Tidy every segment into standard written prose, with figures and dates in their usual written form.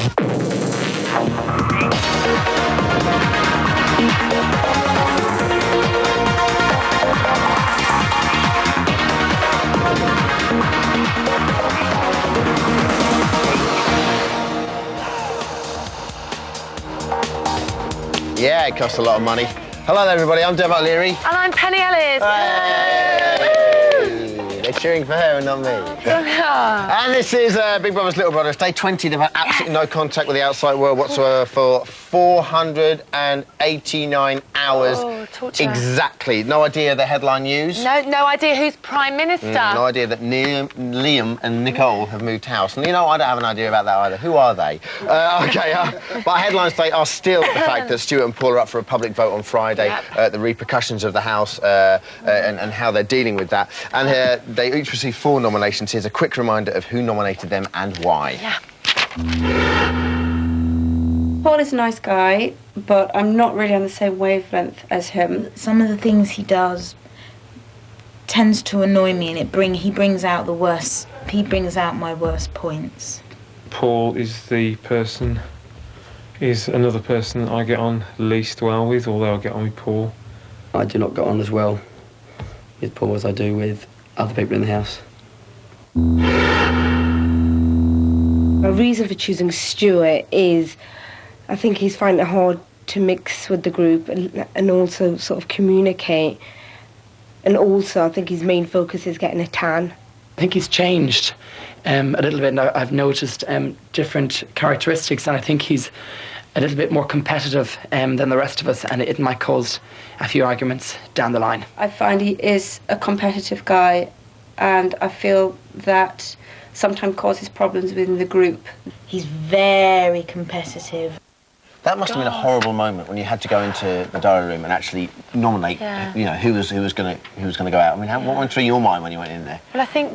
Yeah, it costs a lot of money. Hello there, everybody. I'm Dev O'Leary. And I'm Penny Ellis. Hey! They're cheering for her and not me. And this is Big Brother's Little Brother. It's day 20. They've had absolutely no contact with the outside world whatsoever for 489 hours. Oh, torture. Exactly. No idea the headline news. No idea who's Prime Minister. No idea that Liam and Nicole have moved house. And you know, I don't have an idea about that either. Who are they? But headlines today are still the fact that Stuart and Paul are up for a public vote on Friday, the repercussions of the House and how they're dealing with that. And they each received 4 nominations. Here's a quick reminder of who nominated them and why. Yeah. Paul is a nice guy, but I'm not really on the same wavelength as him. Some of the things he does tends to annoy me, and he brings out the worst. He brings out my worst points. Paul is another person that I get on least well with, although I get on with Paul. I do not get on as well with Paul as I do with other people in the house. My reason for choosing Stuart is I think he's finding it hard to mix with the group and also sort of communicate. And also I think his main focus is getting a tan. I think he's changed a little bit. Now, I've noticed different characteristics, and I think he's a little bit more competitive than the rest of us, and it might cause a few arguments down the line. I find he is a competitive guy, and I feel that sometimes causes problems within the group. He's very competitive. That must have been a horrible moment when you had to go into the diary room and actually nominate, you know, who was going to go out. I mean, what went through your mind when you went in there? Well, I think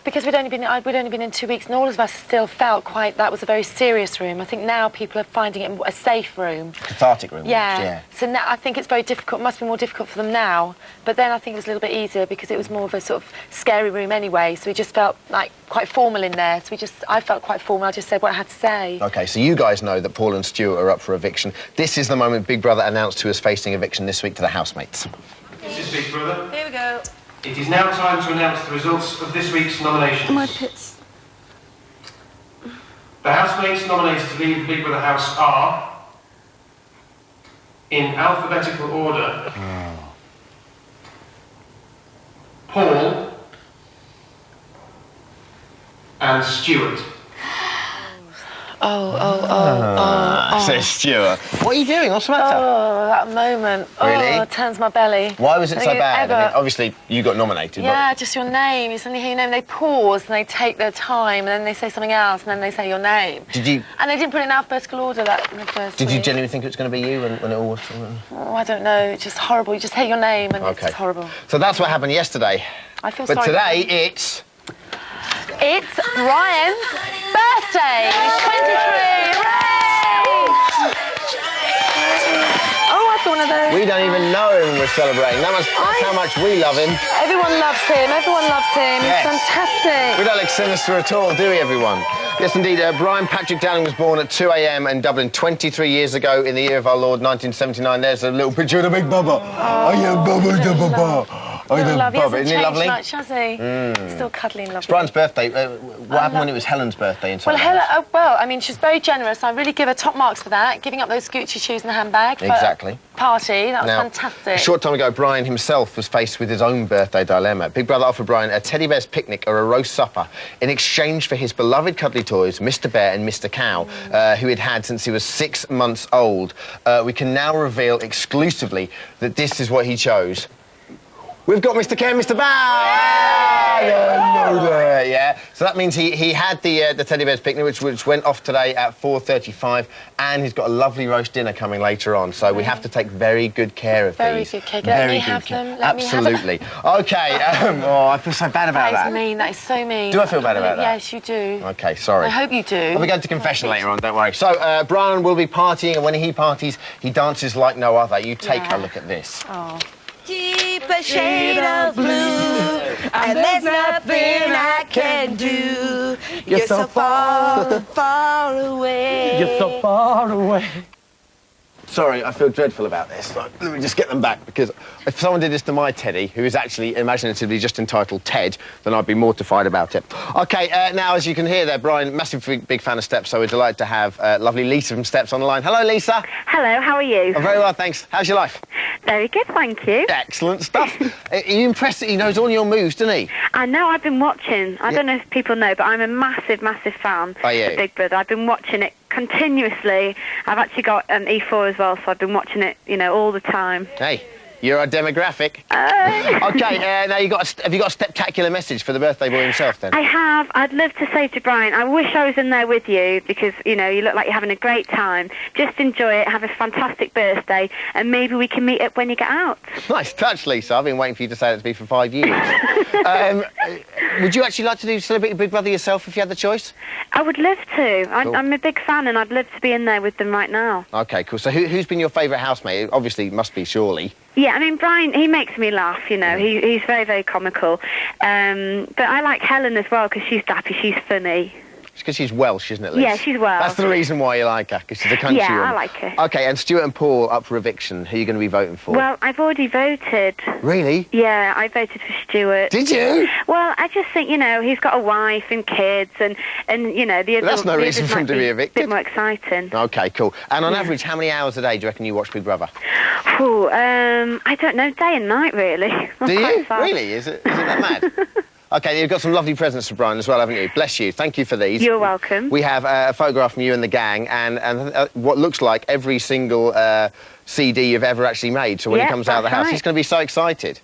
because we'd only been in 2 weeks, and all of us still felt that was a very serious room. I think now people are finding it a safe room. Cathartic room. Yeah. So now I think it's very difficult. It must be more difficult for them now. But then I think it was a little bit easier because it was more of a sort of scary room anyway. So we just felt like quite formal in there. So I felt quite formal. I just said what I had to say. OK, so you guys know that Paul and Stuart are up for eviction. This is the moment Big Brother announced who is facing eviction this week to the housemates. This is Big Brother. Here we go. It is now time to announce the results of this week's nominations. My pits. The housemates nominated to leave the Big Brother house are, in alphabetical order, Paul and Stuart. Says Stuart. What are you doing? What's the matter? Oh, that moment. Really? Oh, it turns my belly. Why was it so bad? I mean, obviously, you got nominated. Yeah, just your name. You suddenly hear your name. They pause and they take their time, and then they say something else, and then they say your name. Did you? And they didn't put it in alphabetical order in the first Did you week. genuinely think it was going to be you when it all was? Oh, I don't know. It's just horrible. You just hate your name, and it's horrible. So that's what happened yesterday. I feel sorry. But today it's Ryan's birthday. He's 23. Hooray! Oh, I thought one of those. We don't even know him we're celebrating. That's how much we love him. Everyone loves him. Everyone loves him. Yes. He's fantastic. We don't look sinister at all, do we, everyone? Yes, indeed. Brian Patrick Downing was born at 2 a.m. in Dublin 23 years ago in the year of our Lord, 1979. There's a little picture of the big Bubba. I am Bubba the Bubba. Love. He hasn't Isn't he lovely? much, has he? Still cuddly and lovely. It's Brian's birthday. What happened when it was Helen's birthday? Well, I mean, she's very generous. I really give her top marks for that, giving up those Gucci shoes and a handbag. Exactly. Party, that was fantastic. A short time ago, Brian himself was faced with his own birthday dilemma. Big Brother offered Brian a teddy bear's picnic or a roast supper in exchange for his beloved cuddly toys, Mr. Bear and Mr. Cow, who he'd had since he was 6 months old. We can now reveal exclusively that this is what he chose. We've got Mr. Ken, Mr. Bow! Yeah. So that means he had the teddy bear's picnic, which went off today at 4:35, and he's got a lovely roast dinner coming later on. So we have to take very good care of these. Very good care. Let me have them. Absolutely. OK. I feel so bad about that. That is mean. That is so mean. Do I feel bad about that? Yes, you do. OK, sorry. I hope you do. We'll be going to confession later on, don't worry. So, Brian will be partying, and when he parties, he dances like no other. You take a look at this. Oh. deeper shade of blue, and there's nothing I can do. You're so far, far away. You're so far away. Sorry, I feel dreadful about this. Let me just get them back, because if someone did this to my Teddy, who is actually imaginatively just entitled Ted, then I'd be mortified about it. OK, now, as you can hear there, Brian, massive big fan of Steps, so we're delighted to have lovely Lisa from Steps on the line. Hello, Lisa. Hello, how are you? I'm very well, thanks. How's your life? Very good, thank you. Excellent stuff. Are you impressed that he knows all your moves, doesn't he? I know, I've been watching. I don't know if people know, but I'm a massive fan of Big Brother. I've been watching it continuously. I've actually got E4 as well, so I've been watching it, you know, all the time. Hey, you're our demographic. OK, now have you got a spectacular message for the birthday boy himself, then? I have. I'd love to say to Brian, I wish I was in there with you, because, you know, you look like you're having a great time. Just enjoy it, have a fantastic birthday, and maybe we can meet up when you get out. Nice touch, Lisa. I've been waiting for you to say that to me for 5 years. Would you actually like to celebrate Big Brother yourself if you had the choice? I would love to. Cool. I'm a big fan, and I'd love to be in there with them right now. OK, cool. So who's been your favourite housemate? Obviously, it must be Surely. Yeah, I mean, Brian, he makes me laugh, you know. He's very, very comical. But I like Helen as well, because she's dappy, she's funny. It's because she's Welsh, isn't it, Liz? Yeah, she's Welsh. That's the reason why you like her, because she's a country woman. Yeah, I like her. OK, and Stuart and Paul up for eviction. Who are you going to be voting for? Well, I've already voted. Really? Yeah, I voted for Stuart. Did you? Well, I just think, you know, he's got a wife and kids, and you know, the That's no reason for him to be evicted. A bit more exciting. OK, cool. And on average, how many hours a day do you reckon you watch Big Brother? Oh, I don't know, day and night, really. Do you? Really? Is it that mad? OK, you've got some lovely presents for Brian as well, haven't you? Bless you. Thank you for these. You're welcome. We have a photograph from you and the gang, and what looks like every single CD you've ever actually made. So when he comes out of the house, he's going to be so excited.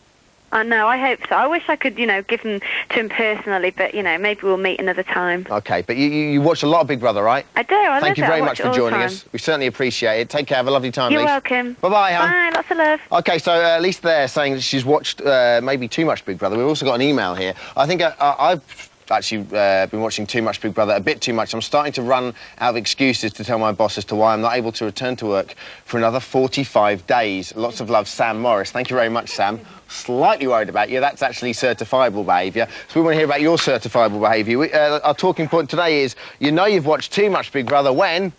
I know, I hope so. I wish I could, you know, give them to him personally, but, you know, maybe we'll meet another time. OK, but you watch a lot of Big Brother, right? I do, I love it. Thank you very much for joining us. We certainly appreciate it. Take care, have a lovely time, You're Lisa. welcome. Bye-bye, hon. Bye, lots of love. OK, so Lisa there saying that she's watched maybe too much Big Brother. We've also got an email here. I think I've actually been watching too much Big Brother, a bit too much. I'm starting to run out of excuses to tell my boss as to why I'm not able to return to work for another 45 days. Lots of love, Sam Morris. Thank you very much, Sam. Slightly worried about you. That's actually certifiable behaviour. So we want to hear about your certifiable behaviour. Our talking point today is, you know you've watched too much Big Brother when...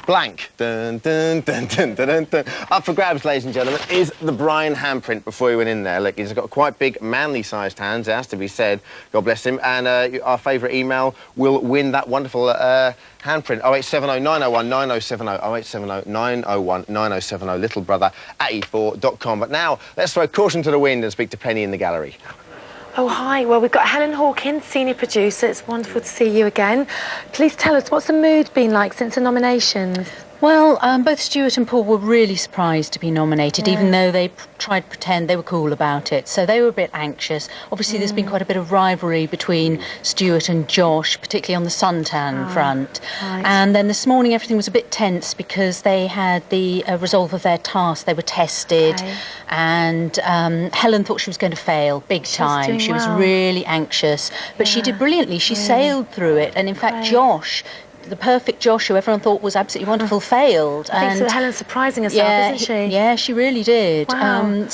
blank. Dun, dun, dun, dun, dun, dun, dun. Up for grabs, ladies and gentlemen, is the Brian handprint before he went in there. Look, he's got quite big, manly-sized hands, it has to be said. God bless him. And our favourite email will win that wonderful handprint. 0870 901 9070. 0870 901 9070. littlebrother@e4.com. But now, let's throw caution to the wind and speak to Penny in the gallery. Oh, hi. Well, we've got Helen Hawkins, senior producer. It's wonderful to see you again. Please tell us, what's the mood been like since the nominations? Well, both Stuart and Paul were really surprised to be nominated, even though they tried to pretend they were cool about it. So they were a bit anxious. Obviously, there's been quite a bit of rivalry between Stuart and Josh, particularly on the suntan front. Right. And then this morning, everything was a bit tense because they had the resolve of their task. They were tested, and Helen thought she was going to fail big time. She was really anxious, but she did brilliantly. She sailed through it, and in fact, Josh, the perfect Josh, who everyone thought was absolutely wonderful, failed. I think so. Helen's surprising herself, isn't she? Yeah, she really did. Wow.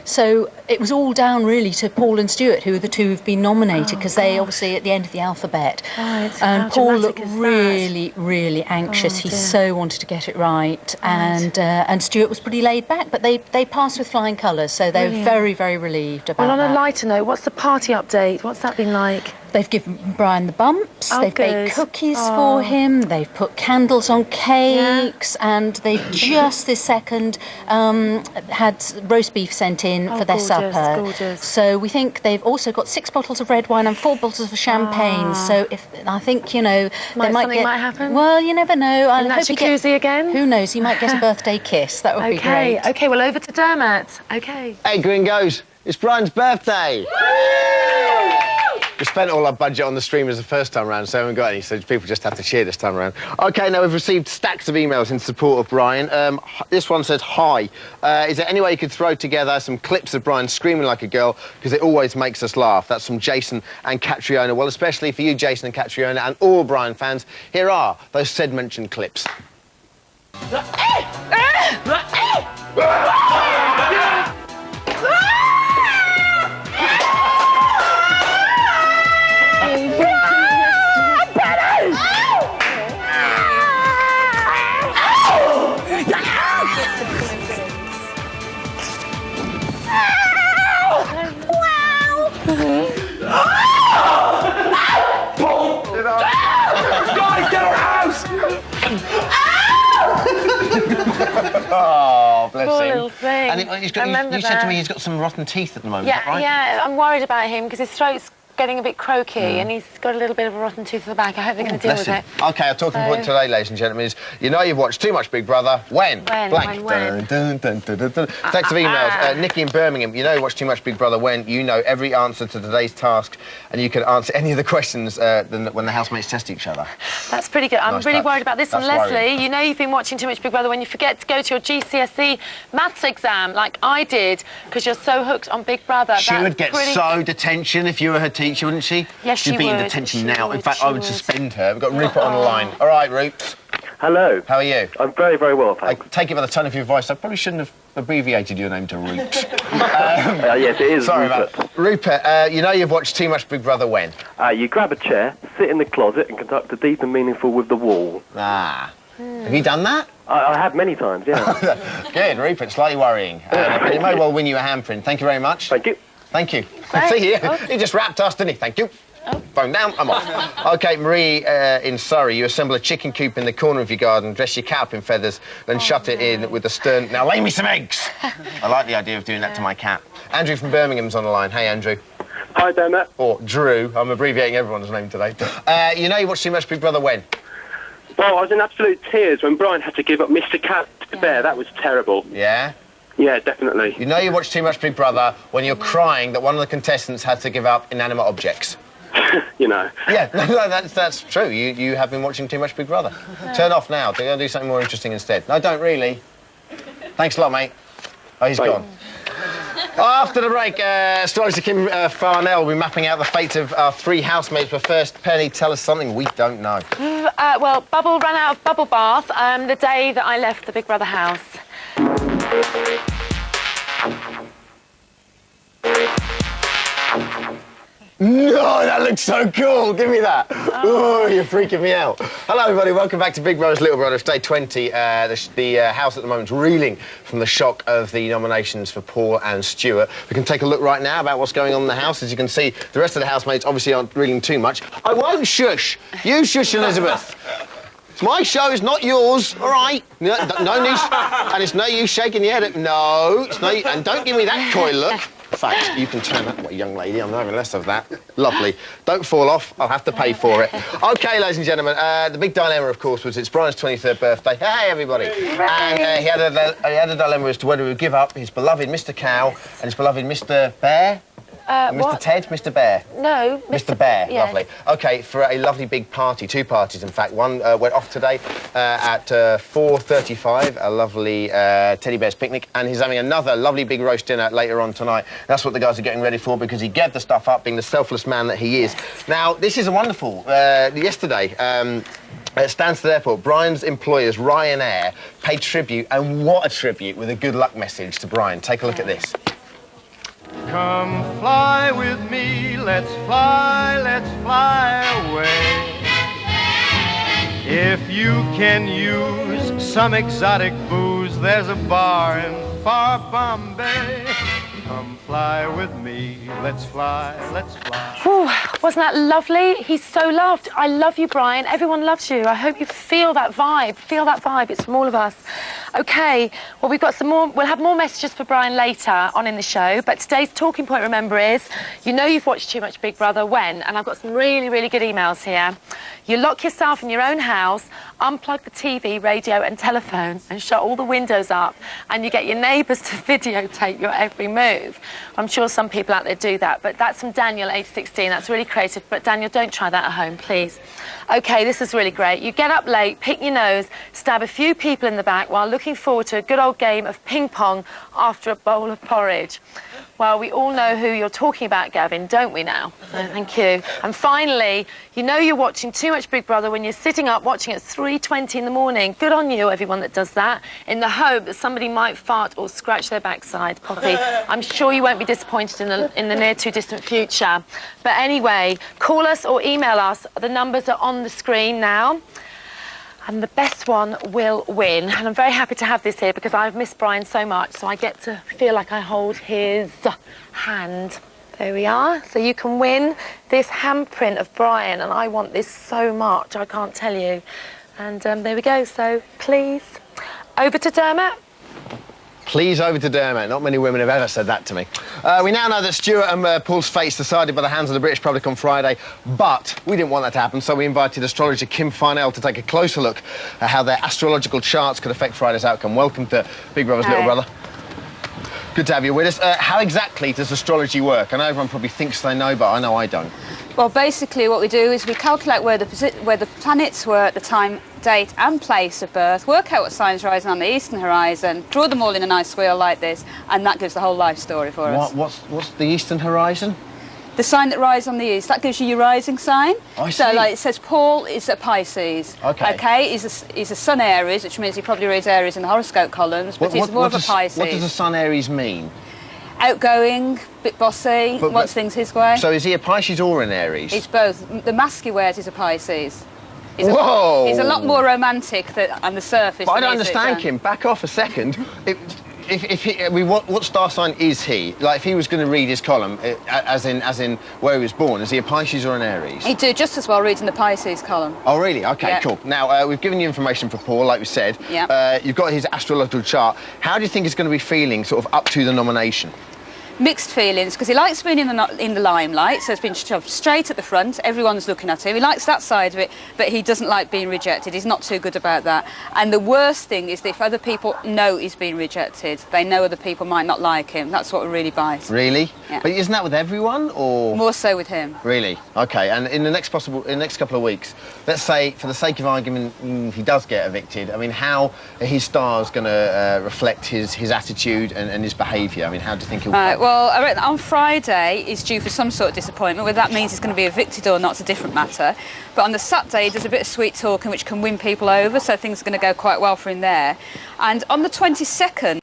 So it was all down really to Paul and Stuart, who are the two who've been nominated, because they obviously at the end of the alphabet. Right. And Paul looked really, really anxious. He so wanted to get it right, and Stuart was pretty laid back. But they passed with flying colours, so they're very, very relieved about that. Well, on a lighter note, what's the party update? What's that been like? They've given Brian the bumps, they've baked cookies for him, they've put candles on cakes, and they've just this second had roast beef sent in for their supper. Gorgeous. So we think they've also got 6 bottles of red wine and 4 bottles of champagne. So I think, you know, they might get... might happen? Well, you never know. In that jacuzzi again? Who knows, he might get a birthday kiss. That would be great. OK, well, over to Dermot. OK. Hey, Gringos, it's Brian's birthday. We spent all our budget on the streamers the first time around, so we haven't got any, so people just have to cheer this time around. OK, now we've received stacks of emails in support of Brian. This one says, hi. Is there any way you could throw together some clips of Brian screaming like a girl? Because it always makes us laugh. That's from Jason and Catriona. Well, especially for you, Jason and Catriona, and all Brian fans, here are those said-mentioned clips. Oh, bless Poor him. little thing. And you said to me he's got some rotten teeth at the moment, is that right? Yeah, I'm worried about him because his throat's getting a bit croaky and he's got a little bit of a rotten tooth at the back. I hope they're going to deal with it. OK, our talking point today, ladies and gentlemen, is you know you've watched too much Big Brother. When? Blank. When? Text of emails. Nikki in Birmingham, you know you watched too much Big Brother when you know every answer to today's task and you can answer any of the questions when the housemates test each other. That's pretty good. I'm really worried about this one. Leslie, you know you've been watching too much Big Brother when you forget to go to your GCSE maths exam like I did because you're so hooked on Big Brother. She would get so detention if you were her teacher, wouldn't she? Yes, she would. She'd be in detention now. In fact, I would suspend her. We've got Rupert on the line. All right, Rupert. Hello. How are you? I'm very, very well, thanks. I take it by the tone of your voice. I probably shouldn't have abbreviated your name to Rupert. Yes, it is sorry Rupert. About Rupert, you know you've watched too much Big Brother when? You grab a chair, sit in the closet and conduct a deep and meaningful with the wall. Ah. Have you done that? I have many times, yeah. Good, Rupert. Slightly worrying. But it may well win you a handprint. Thank you very much. Thank you. Thank you. See, he just wrapped us, didn't he? Thank you. Phone down, I'm off. OK, Marie in Surrey, you assemble a chicken coop in the corner of your garden, dress your cat up in feathers, then shut it in with a stern... Now lay me some eggs! I like the idea of doing that to my cat. Andrew from Birmingham's on the line. Hey, Andrew. Hi, Dermot. Or Drew. I'm abbreviating everyone's name today. You know you watched too much Big Brother when? Well, I was in absolute tears when Brian had to give up Mr. Cat to Bear. That was terrible. Yeah? Yeah, definitely. You know you watched too much Big Brother when you're crying that one of the contestants had to give up inanimate objects. You know. Yeah, no, that's true. You have been watching too much Big Brother. Turn off now. Go do something more interesting instead. No, don't really. Thanks a lot, mate. Oh, he's gone. After the break, astrologer Kim Farnell will be mapping out the fate of our 3 housemates. But first, Penny, tell us something we don't know. Well, Bubble ran out of bubble bath the day that I left the Big Brother house. No, that looks so cool. Give me that. Oh, you're freaking me out. Hello, everybody. Welcome back to Big Brother's Little Brother. It's day 20. The house at the moment is reeling from the shock of the nominations for Paul and Stuart. We can take a look right now about what's going on in the house. As you can see, the rest of the housemates obviously aren't reeling too much. I won't shush. You shush, Elizabeth. It's my show, it's not yours, all right? No news, and it's no use shaking your head. No, it's no, and don't give me that coy look. In fact, you can turn that way, young lady. I'm having less of that. Lovely. Don't fall off. I'll have to pay for it. OK, ladies and gentlemen, the big dilemma, of course, was it's Brian's 23rd birthday. Hey, everybody. And he had a dilemma as to whether he would give up his beloved Mr. Cow and his beloved Mr. Bear. Mr. What? Ted? Mr. Bear? No, Mr. Bear, yes. Lovely. OK, for a lovely big party, 2 parties, in fact. One went off today at 4:35, a lovely teddy bear's picnic, and he's having another lovely big roast dinner later on tonight. That's what the guys are getting ready for because he gave the stuff up, being the selfless man that he is. Now, this is a wonderful... yesterday, at Stansted Airport, Brian's employers, Ryanair, paid tribute, and what a tribute, with a good luck message to Brian. Take a look at this. Come fly with me, let's fly away. If you can use some exotic booze, there's a bar in far Bombay. Come fly with me, let's fly. Ooh, wasn't that lovely? He's so loved. I love you, Brian. Everyone loves you. I hope you feel that vibe. Feel that vibe. It's from all of us. OK, well, we've got some more. We'll have more messages for Brian later on in the show. But today's talking point, remember, is you know you've watched too much Big Brother when, and I've got some really, really good emails here. You lock yourself in your own house, unplug the TV, radio and telephone and shut all the windows up, and you get your neighbours to videotape your every move. I'm sure some people out there do that, but that's from Daniel, age 16. That's really creative, but Daniel, don't try that at home, please. OK, this is really great. You get up late, pick your nose, stab a few people in the back while looking forward to a good old game of ping pong after a bowl of porridge. Well, we all know who you're talking about, Gavin, don't we now? So, thank you. And finally, you know you're watching too much Big Brother when you're sitting up watching at 3:20 in the morning. Good on you, everyone that does that, in the hope that somebody might fart or scratch their backside, Poppy. I'm sure you won't be disappointed in the near too distant future. But anyway, call us or email us. The numbers are on the screen now. And the best one will win. And I'm very happy to have this here because I've missed Brian so much, so I get to feel like I hold his hand. There we are. So you can win this handprint of Brian, and I want this so much, I can't tell you. And there we go. So please, over to Dermot. Please over to Dermot. Not many women have ever said that to me. We now know that Stuart and Paul's fate's decided by the hands of the British public on Friday, but we didn't want that to happen, so we invited astrologer Kim Farnell to take a closer look at how their astrological charts could affect Friday's outcome. Welcome to Big Brother's Little Brother. Good to have you with us. How exactly does astrology work? I know everyone probably thinks they know, but I know I don't. Well, basically what we do is we calculate where the planets were at the time, date and place of birth, work out what signs rising on the eastern horizon, draw them all in a nice wheel like this, and that gives the whole life story for us. What's the eastern horizon? The sign that rises on the east, that gives you your rising sign. I see. So, like, it says Paul is a Pisces. Okay. Okay, he's a Sun Aries, which means he probably reads Aries in the horoscope columns, but he's more of a Pisces. What does a Sun Aries mean? Outgoing, bit bossy, wants things his way. So is he a Pisces or an Aries? He's both. The mask he wears is a Pisces. He's Whoa! He's a lot more romantic on the surface. But I don't understand, Kim. Back off a second. What star sign is he? Like, if he was going to read his column, as in where he was born, is he a Pisces or an Aries? He'd do just as well reading the Pisces column. Oh, really? OK, yeah. Cool. Now, we've given you information for Paul, like we said. Yeah. You've got his astrological chart. How do you think he's going to be feeling sort of up to the nomination? Mixed feelings, because he likes being in the limelight, so he's been shoved straight at the front, everyone's looking at him, he likes that side of it, but he doesn't like being rejected, he's not too good about that. And the worst thing is that if other people know he's been rejected, they know other people might not like him, that's what really bites. Really? Yeah. But isn't that with everyone, or...? More so with him. Really? OK, and in the next couple of weeks, let's say, for the sake of argument, he does get evicted, I mean, how are his stars going to reflect his attitude and his behaviour? I mean, how do you think he'll... Well, I reckon on Friday he's due for some sort of disappointment. Whether that means he's going to be evicted or not is a different matter. But on the Saturday he does a bit of sweet talking which can win people over, so things are going to go quite well for him there. And on the 22nd,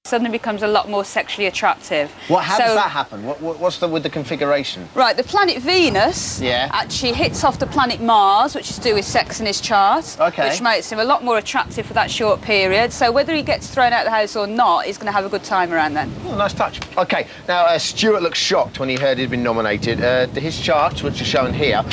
suddenly becomes a lot more sexually attractive. How does that happen? What's with the configuration? Right, the planet Venus actually hits off the planet Mars, which is to do with sex in his chart, which makes him a lot more attractive for that short period. So whether he gets thrown out of the house or not, he's going to have a good time around then. Oh, nice touch. OK, now Stuart looked shocked when he heard he'd been nominated. His charts, which are shown here,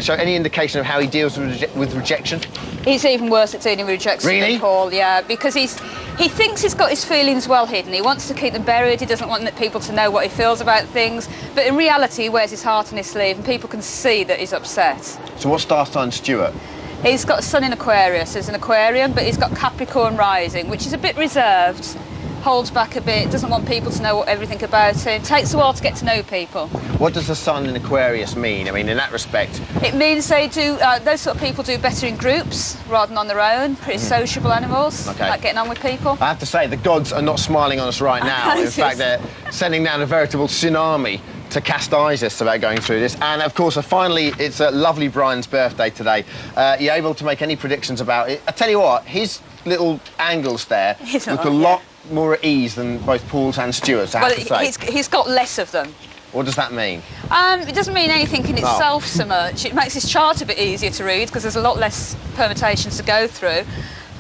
show any indication of how he deals with rejection? He's even worse at dealing with rejection than Paul, yeah, because he thinks he's got his feelings well hidden. He wants to keep them buried. He doesn't want people to know what he feels about things. But in reality, he wears his heart on his sleeve, and people can see that he's upset. So what star sign Stuart? He's got a sun in Aquarius. He's an Aquarian, but he's got Capricorn rising, which is a bit reserved, holds back a bit, doesn't want people to know everything about him. Takes a while to get to know people. What does the sun in Aquarius mean? I mean, in that respect? It means they do, those sort of people do better in groups rather than on their own. Pretty sociable animals, like getting on with people. I have to say, the gods are not smiling on us right now. In fact, they're sending down a veritable tsunami to chastise us about going through this. And of course, finally, it's lovely Brian's birthday today. Are you able to make any predictions about it? I tell you what, his little angles there look a lot more at ease than both Paul's and Stuart's, I have to say. He's got less of them. What does that mean? It doesn't mean anything in itself so much. It makes his chart a bit easier to read because there's a lot less permutations to go through.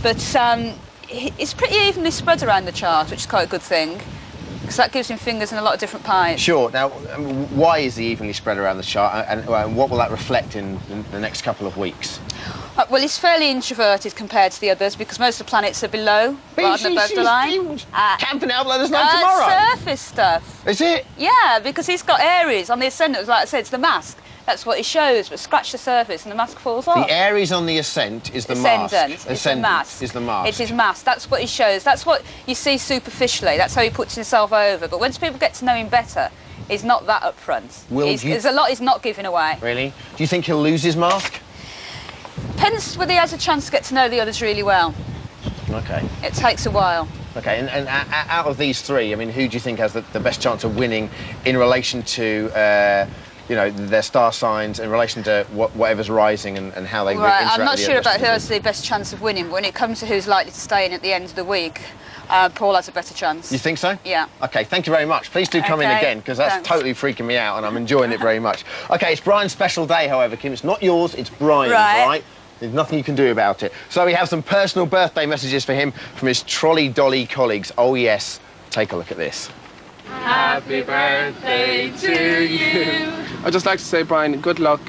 But it's pretty evenly spread around the chart, which is quite a good thing, because that gives him fingers in a lot of different pies. Sure. Now, why is he evenly spread around the chart, and what will that reflect in the next couple of weeks? Well, he's fairly introverted compared to the others because most of the planets are below rather than above the line. Camping out like there's no tomorrow. Surface stuff. Is it? Yeah, because he's got Aries on the ascendant. Like I said, it's the mask. That's what he shows, but scratch the surface and the mask falls off. The Aries on the ascent is the mask. It's the mask. Is the mask. It's his mask. That's what he shows. That's what you see superficially. That's how he puts himself over. But once people get to know him better, he's not that upfront. There's a lot he's not giving away. Really? Do you think he'll lose his mask? Depends whether he has a chance to get to know the others really well. OK. It takes a while. OK, and out of these three, I mean, who do you think has the best chance of winning in relation to, you know, their star signs, in relation to whatever's rising and how they interact with the I'm not sure about who others? has the best chance of winning, but when it comes to who's likely to stay in at the end of the week, Paul has a better chance. You think so? Yeah. OK, thank you very much. Please do come in again, because that's totally freaking me out and I'm enjoying it very much. OK, it's Brian's special day, however, Kim. It's not yours, it's Brian's, right? There's nothing you can do about it. So we have some personal birthday messages for him from his trolley dolly colleagues. Oh, yes. Take a look at this. Happy birthday to you. I'd just like to say, Brian, good luck.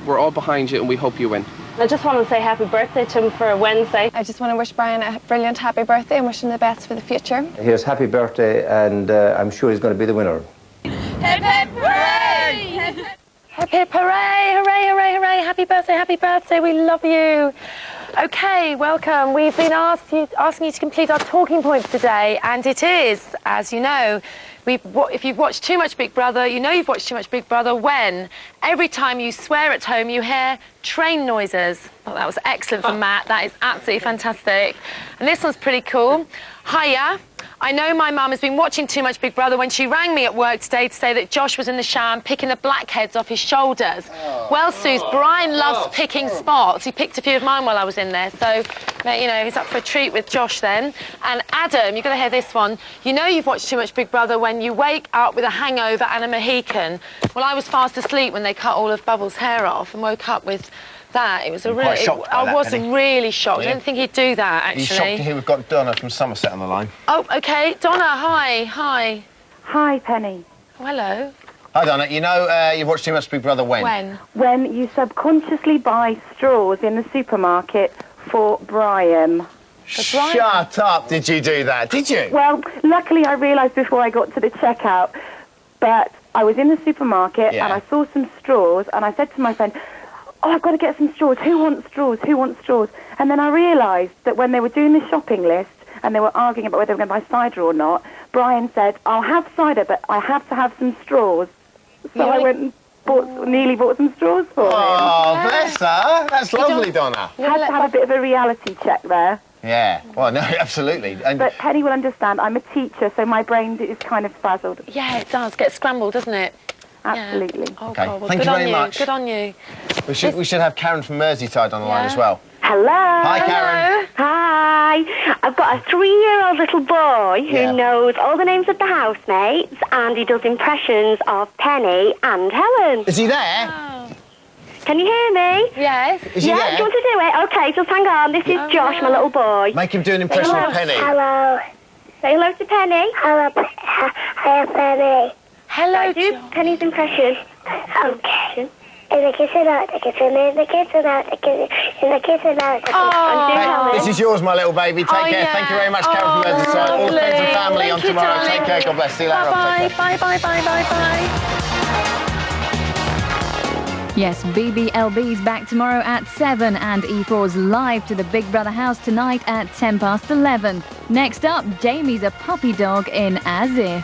We're all behind you and we hope you win. I just want to say happy birthday to him for Wednesday. I just want to wish Brian a brilliant happy birthday and wish him the best for the future. Here's happy birthday, and I'm sure he's going to be the winner. Hip hip hooray! Hip hip hooray, hooray, hooray, hooray. Happy birthday, we love you. Okay, welcome. We've been asking you to complete our talking points today, and it is, as you know, if you've watched too much Big Brother, you know you've watched too much Big Brother when every time you swear at home you hear train noises. Well, that was excellent from Matt. That is absolutely fantastic. And this one's pretty cool. Hiya. I know my mum has been watching too much Big Brother when she rang me at work today to say that Josh was in the shower and picking the blackheads off his shoulders. Well, Suze, Brian loves picking spots. He picked a few of mine while I was in there, so, you know, he's up for a treat with Josh then. And Adam, you've got to hear this one. You know you've watched too much Big Brother when you wake up with a hangover and a Mohican. Well, I was fast asleep when they cut all of Bubbles' hair off and woke up with that. It was a really... I was really shocked. I didn't think he'd do that, actually. Are you shocked to hear we've got Donna from Somerset on the line? Oh, OK. Donna, hi. Hi. Hi, Penny. Oh, hello. Hi, Donna. You know you've watched too much Big Brother when? When? When you subconsciously buy straws in the supermarket for Brian. Shut up. Did you do that? Did you? Well, luckily I realised before I got to the checkout, but I was in the supermarket and I saw some straws and I said to my friend, oh, I've got to get some straws. Who wants straws? Who wants straws? And then I realised that when they were doing the shopping list and they were arguing about whether they were going to buy cider or not, Brian said, I'll have cider, but I have to have some straws. So I went and nearly bought some straws for him. Oh, bless her. That's lovely, Donna. Had to have a bit of a reality check there. Yeah. Well, no, absolutely. And but Penny will understand. I'm a teacher, so my brain is kind of frazzled. Yeah, it does. Get scrambled, doesn't it? Absolutely. Yeah. Oh, okay. God, well, Thank you very much. Good on you. We should have Karen from Merseyside on the line as well. Hello. Hi, Karen. Hi. I've got a 3-year-old little boy who knows all the names of the housemates and he does impressions of Penny and Helen. Is he there? Oh. Can you hear me? Yes. Is he there? Do you want to do it? Okay, just hang on. This is Josh, my little boy. Make him do an impression of Penny. Hello. Say hello to Penny. Hello, Penny. Hello, do Penny's impression. Okay. In the kitchen, out the kitchen, in the kitchen, out the kitchen, in the kitchen, out the kitchen. This is yours, my little baby. Take care. Thank you very much, Karen from Merseyside. All the friends and family on tomorrow. Take care. God bless. See you later. Bye, bye, bye, bye, bye, bye. Yes, BBLB's back tomorrow at 7 and E4's live to the Big Brother house tonight at 11:10. Next up, Jamie's a puppy dog in As If.